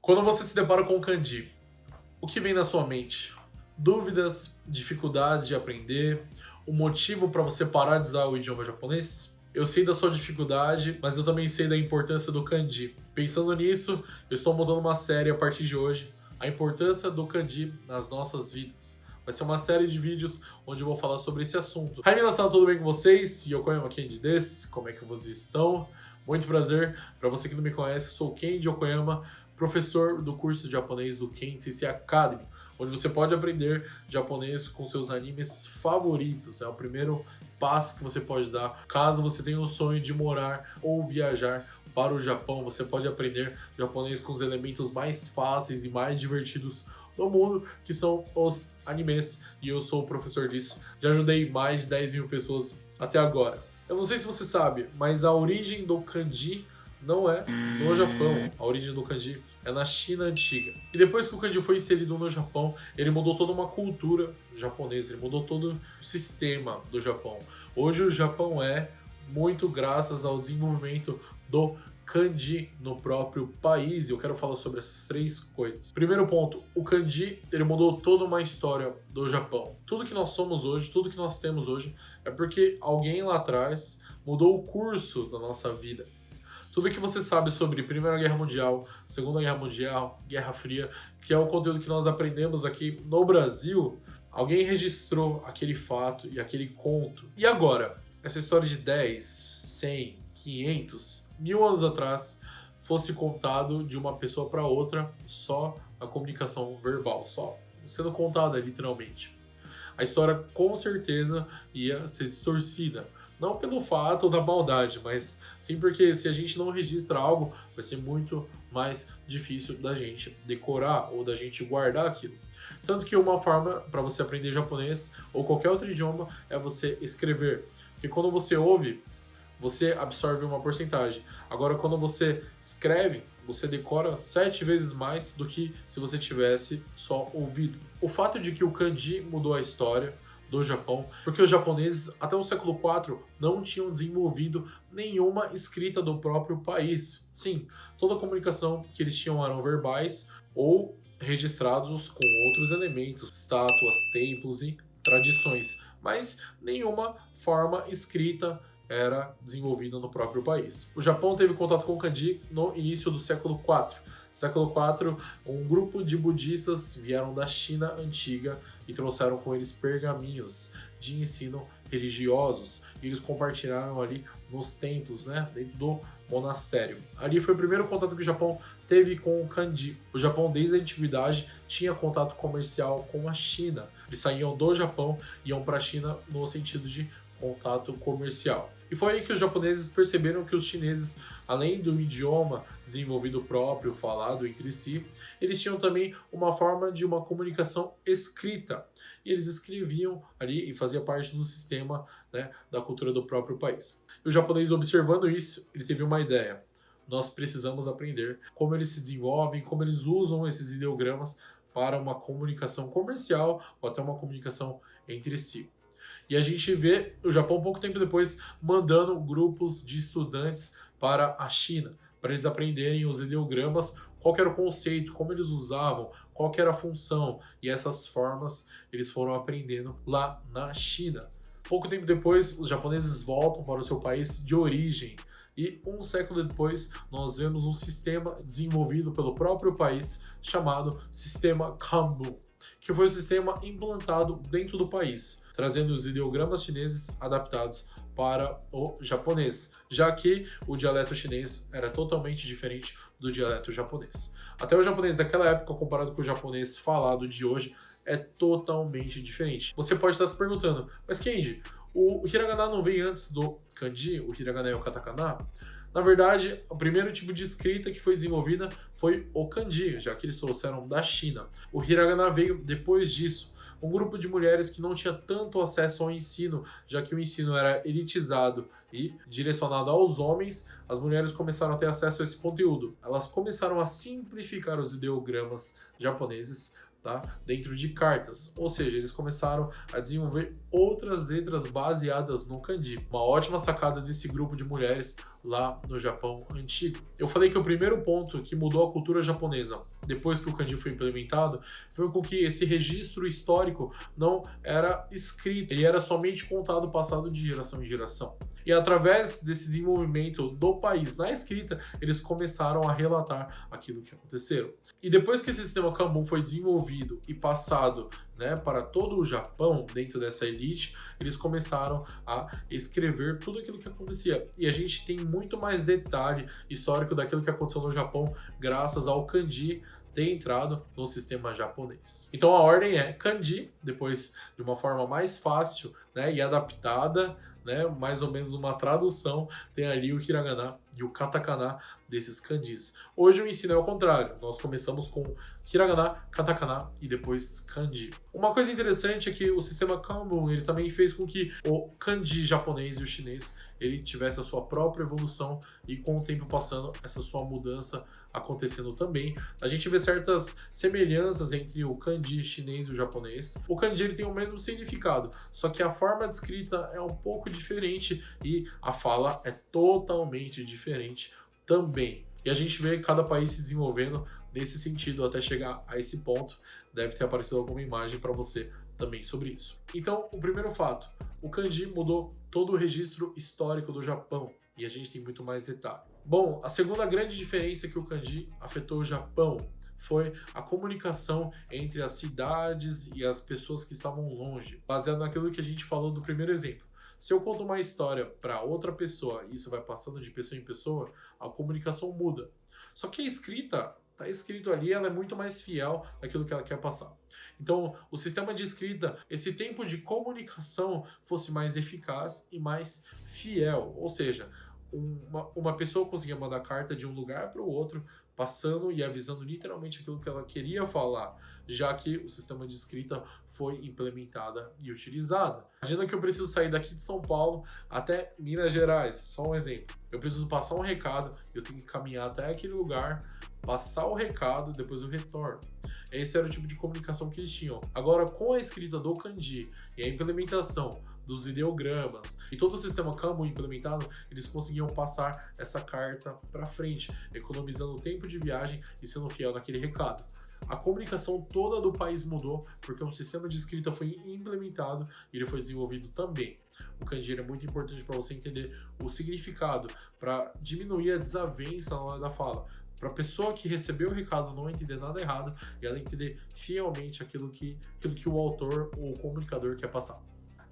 Quando você se depara com o kanji, o que vem na sua mente? Dúvidas, dificuldades de aprender, o motivo para você parar de estudar o idioma japonês? Eu sei da sua dificuldade, mas eu também sei da importância do kanji. Pensando nisso, eu estou montando uma série a partir de hoje, a importância do kanji nas nossas vidas. Vai ser uma série de vídeos onde eu vou falar sobre esse assunto. Hi, minasan, tudo bem com vocês? Yokoyama Kenji desu. Como é que vocês estão? Muito prazer. Para você que não me conhece, eu sou Kenji Yokoyama, professor do curso de japonês do Kenji Academy, onde você pode aprender japonês com seus animes favoritos. É o primeiro passo que você pode dar. Caso você tenha o sonho de morar ou viajar para o Japão, você pode aprender japonês com os elementos mais fáceis e mais divertidos do mundo, que são os animes, e eu sou o professor disso. Já ajudei mais de 10 mil pessoas até agora. Eu não sei se você sabe, mas a origem do kanji não é no Japão. A origem do kanji é na China antiga. E depois que o kanji foi inserido no Japão, ele mudou toda uma cultura japonesa, ele mudou todo o sistema do Japão. Hoje o Japão é muito graças ao desenvolvimento do kanji no próprio país, e eu quero falar sobre essas três coisas. Primeiro ponto, o kanji, ele mudou toda uma história do Japão. Tudo que nós somos hoje, tudo que nós temos hoje, é porque alguém lá atrás mudou o curso da nossa vida. Tudo que você sabe sobre Primeira Guerra Mundial, Segunda Guerra Mundial, Guerra Fria, que é o conteúdo que nós aprendemos aqui no Brasil, alguém registrou aquele fato e aquele conto. E agora, essa história de 10, 100, 500, 1000 anos atrás fosse contado de uma pessoa para outra, só a comunicação verbal, só sendo contada literalmente. A história com certeza ia ser distorcida. Não pelo fato da maldade, mas sim porque se a gente não registra algo, vai ser muito mais difícil da gente decorar ou da gente guardar aquilo. Tanto que uma forma para você aprender japonês ou qualquer outro idioma é você escrever. Porque quando você ouve, você absorve uma porcentagem. Agora, quando você escreve, você decora 7 vezes mais do que se você tivesse só ouvido. O fato de que o kanji mudou a história do Japão, porque os japoneses até o século IV não tinham desenvolvido nenhuma escrita do próprio país. Sim, toda a comunicação que eles tinham eram verbais ou registrados com outros elementos, estátuas, templos e tradições, mas nenhuma forma escrita era desenvolvida no próprio país. O Japão teve contato com o kanji no início do século IV. No século IV, um grupo de budistas vieram da China antiga e trouxeram com eles pergaminhos de ensino religiosos. E eles compartilharam ali nos templos, dentro do monastério. Ali foi o primeiro contato que o Japão teve com o kanji. O Japão, desde a antiguidade, tinha contato comercial com a China. Eles saíam do Japão e iam para a China no sentido de contato comercial. E foi aí que os japoneses perceberam que os chineses, além do idioma desenvolvido próprio, falado entre si, eles tinham também uma forma de uma comunicação escrita. E eles escreviam ali e fazia parte do sistema, da cultura do próprio país. E o japonês, observando isso, ele teve uma ideia. Nós precisamos aprender como eles se desenvolvem, como eles usam esses ideogramas para uma comunicação comercial ou até uma comunicação entre si. E a gente vê o Japão pouco tempo depois mandando grupos de estudantes para a China, para eles aprenderem os ideogramas, qual era o conceito, como eles usavam, qual era a função. E essas formas eles foram aprendendo lá na China. Pouco tempo depois, os japoneses voltam para o seu país de origem. E um século depois, nós vemos um sistema desenvolvido pelo próprio país chamado Sistema Kanbun, que foi o sistema implantado dentro do país, trazendo os ideogramas chineses adaptados para o japonês, já que o dialeto chinês era totalmente diferente do dialeto japonês. Até o japonês daquela época, comparado com o japonês falado de hoje, é totalmente diferente. Você pode estar se perguntando, mas Kenji, o hiragana não veio antes do kanji? O hiragana é o katakana? Na verdade, o primeiro tipo de escrita que foi desenvolvida foi o kanji, já que eles trouxeram da China. O hiragana veio depois disso. Um grupo de mulheres que não tinha tanto acesso ao ensino, já que o ensino era elitizado e direcionado aos homens, as mulheres começaram a ter acesso a esse conteúdo. Elas começaram a simplificar os ideogramas japoneses, dentro de cartas, ou seja, eles começaram a desenvolver outras letras baseadas no kanji. Uma ótima sacada desse grupo de mulheres lá no Japão antigo. Eu falei que o primeiro ponto que mudou a cultura japonesa depois que o kanji foi implementado, foi com que esse registro histórico não era escrito, ele era somente contado, passado de geração em geração. E através desse desenvolvimento do país na escrita, eles começaram a relatar aquilo que aconteceu. E depois que esse sistema Kanbun foi desenvolvido e passado, né, para todo o Japão, dentro dessa elite, eles começaram a escrever tudo aquilo que acontecia. E a gente tem muito mais detalhe histórico daquilo que aconteceu no Japão graças ao kanji ter entrado no sistema japonês. Então a ordem é kanji, depois de uma forma mais fácil, né, e adaptada, né, mais ou menos uma tradução, tem ali o hiragana e o katakana desses kanjis. Hoje o ensino é o contrário, nós começamos com hiragana, katakana e depois kanji. Uma coisa interessante é que o sistema Kanbun ele também fez com que o kanji japonês e o chinês ele tivesse a sua própria evolução e com o tempo passando essa sua mudança acontecendo também. A gente vê certas semelhanças entre o kanji chinês e o japonês. O kanji ele tem o mesmo significado, só que a forma de escrita é um pouco diferente e a fala é totalmente diferente também. E a gente vê cada país se desenvolvendo nesse sentido até chegar a esse ponto. Deve ter aparecido alguma imagem para você também sobre isso. Então, o primeiro fato, o kanji mudou todo o registro histórico do Japão e a gente tem muito mais detalhe. Bom, a segunda grande diferença que o kanji afetou o Japão foi a comunicação entre as cidades e as pessoas que estavam longe, baseado naquilo que a gente falou do primeiro exemplo. Se eu conto uma história para outra pessoa e isso vai passando de pessoa em pessoa, a comunicação muda. Só que a escrita, está escrito ali, ela é muito mais fiel daquilo que ela quer passar. Então, o sistema de escrita, esse tempo de comunicação fosse mais eficaz e mais fiel. Ou seja, uma pessoa conseguia mandar carta de um lugar para o outro, passando e avisando literalmente aquilo que ela queria falar, já que o sistema de escrita foi implementada e utilizada. Imagina que eu preciso sair daqui de São Paulo até Minas Gerais, só um exemplo. Eu preciso passar um recado, eu tenho que caminhar até aquele lugar, passar o recado, depois eu retorno. Esse era o tipo de comunicação que eles tinham. Agora, com a escrita do kanji e a implementação dos ideogramas e todo o sistema Kanbun implementado, eles conseguiam passar essa carta para frente, economizando tempo de viagem e sendo fiel naquele recado. A comunicação toda do país mudou porque um sistema de escrita foi implementado e ele foi desenvolvido também. O kanji é muito importante para você entender o significado, para diminuir a desavença na hora da fala, para a pessoa que recebeu o recado não entender nada errado e ela entender fielmente aquilo que o autor ou o comunicador quer passar.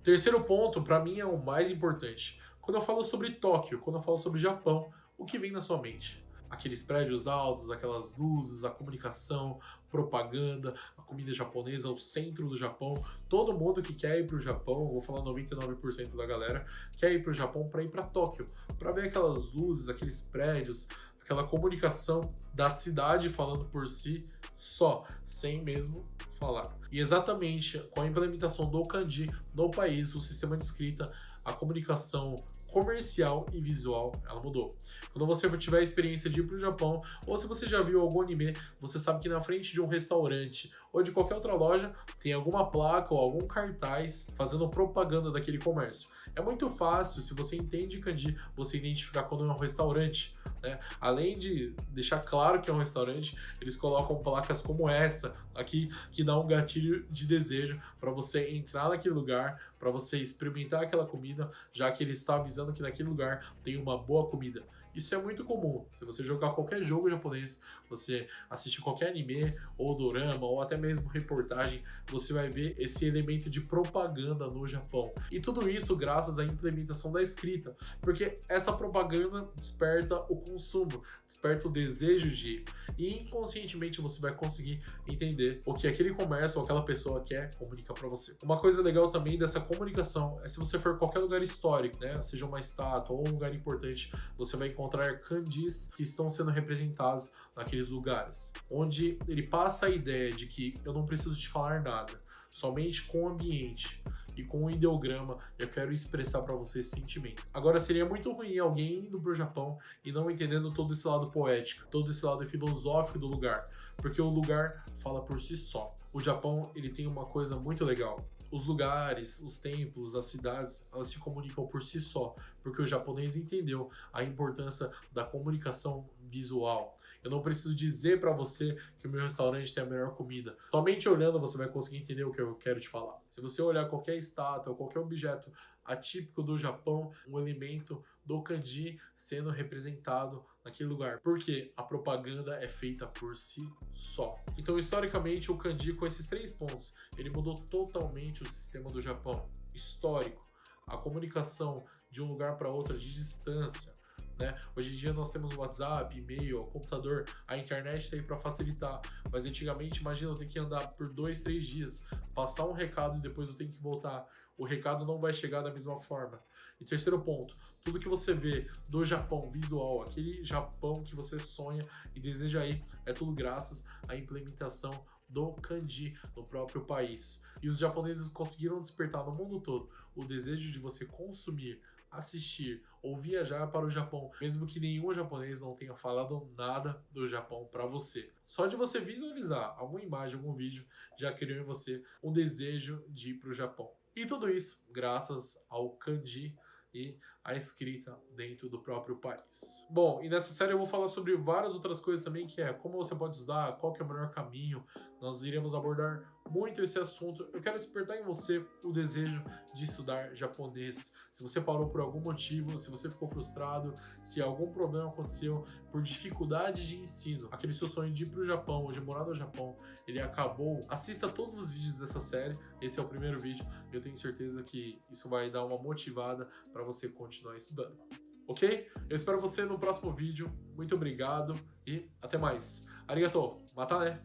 Terceiro ponto, para mim, é o mais importante. Quando eu falo sobre Tóquio, quando eu falo sobre Japão, o que vem na sua mente? Aqueles prédios altos, aquelas luzes, a comunicação, propaganda, a comida japonesa, o centro do Japão. Todo mundo que quer ir para o Japão, vou falar 99% da galera, quer ir para o Japão para ir para Tóquio, para ver aquelas luzes, aqueles prédios, aquela comunicação da cidade falando por si só, sem mesmo falar. E exatamente com a implementação do kanji no país, o sistema de escrita, a comunicação comercial e visual, ela mudou. Quando você tiver a experiência de ir para o Japão, ou se você já viu algum anime, você sabe que na frente de um restaurante ou de qualquer outra loja, tem alguma placa ou algum cartaz fazendo propaganda daquele comércio. É muito fácil, se você entende kanji, você identificar quando é um restaurante, né? Além de deixar claro que é um restaurante, eles colocam placas como essa aqui, que dá um gatilho de desejo para você entrar naquele lugar, para você experimentar aquela comida, já que ele está avisando que naquele lugar tem uma boa comida. Isso é muito comum. Se você jogar qualquer jogo japonês, você assistir qualquer anime, ou dorama, ou até mesmo reportagem, você vai ver esse elemento de propaganda no Japão. E tudo isso graças à implementação da escrita, porque essa propaganda desperta o consumo, desperta o desejo de ir. E inconscientemente você vai conseguir entender o que aquele comércio ou aquela pessoa quer comunicar para você. Uma coisa legal também dessa comunicação é se você for qualquer lugar histórico, né, seja uma estátua ou um lugar importante, você vai encontrar kanjis que estão sendo representados naqueles lugares, onde ele passa a ideia de que eu não preciso te falar nada, somente com o ambiente e com o ideograma eu quero expressar para você esse sentimento. Agora, seria muito ruim alguém indo para o Japão e não entendendo todo esse lado poético, todo esse lado filosófico do lugar, porque o lugar fala por si só. O Japão, ele tem uma coisa muito legal. Os lugares, os templos, as cidades, elas se comunicam por si só, porque o japonês entendeu a importância da comunicação visual. Eu não preciso dizer para você que o meu restaurante tem a melhor comida. Somente olhando você vai conseguir entender o que eu quero te falar. Se você olhar qualquer estátua ou qualquer objeto atípico do Japão, um elemento do kanji sendo representado naquele lugar. Porque a propaganda é feita por si só. Então, historicamente, o kanji, com esses 3 pontos, ele mudou totalmente o sistema do Japão. Histórico, a comunicação de um lugar para outro de distância, né? Hoje em dia nós temos o WhatsApp, e-mail, o computador, a internet está aí para facilitar, mas antigamente, imagina, eu tenho que andar por 2, 3 dias, passar um recado e depois eu tenho que voltar. O recado não vai chegar da mesma forma. E terceiro ponto, tudo que você vê do Japão visual, aquele Japão que você sonha e deseja ir, é tudo graças à implementação do kanji no próprio país. E os japoneses conseguiram despertar no mundo todo o desejo de você consumir, assistir ou viajar para o Japão, mesmo que nenhum japonês não tenha falado nada do Japão para você. Só de você visualizar alguma imagem, algum vídeo, já criou em você um desejo de ir para o Japão. E tudo isso graças ao kanji e a escrita dentro do próprio país. Bom, e nessa série eu vou falar sobre várias outras coisas também, que é como você pode estudar, qual que é o melhor caminho. Nós iremos abordar muito esse assunto. Eu quero despertar em você o desejo de estudar japonês. Se você parou por algum motivo, se você ficou frustrado, se algum problema aconteceu por dificuldade de ensino, aquele seu sonho de ir para o Japão ou de morar no Japão, ele acabou, assista todos os vídeos dessa série. Esse é o primeiro vídeo. Eu tenho certeza que isso vai dar uma motivada para você continuar estudando. Ok? Eu espero você no próximo vídeo. Muito obrigado e até mais. Arigatou. Mata, né?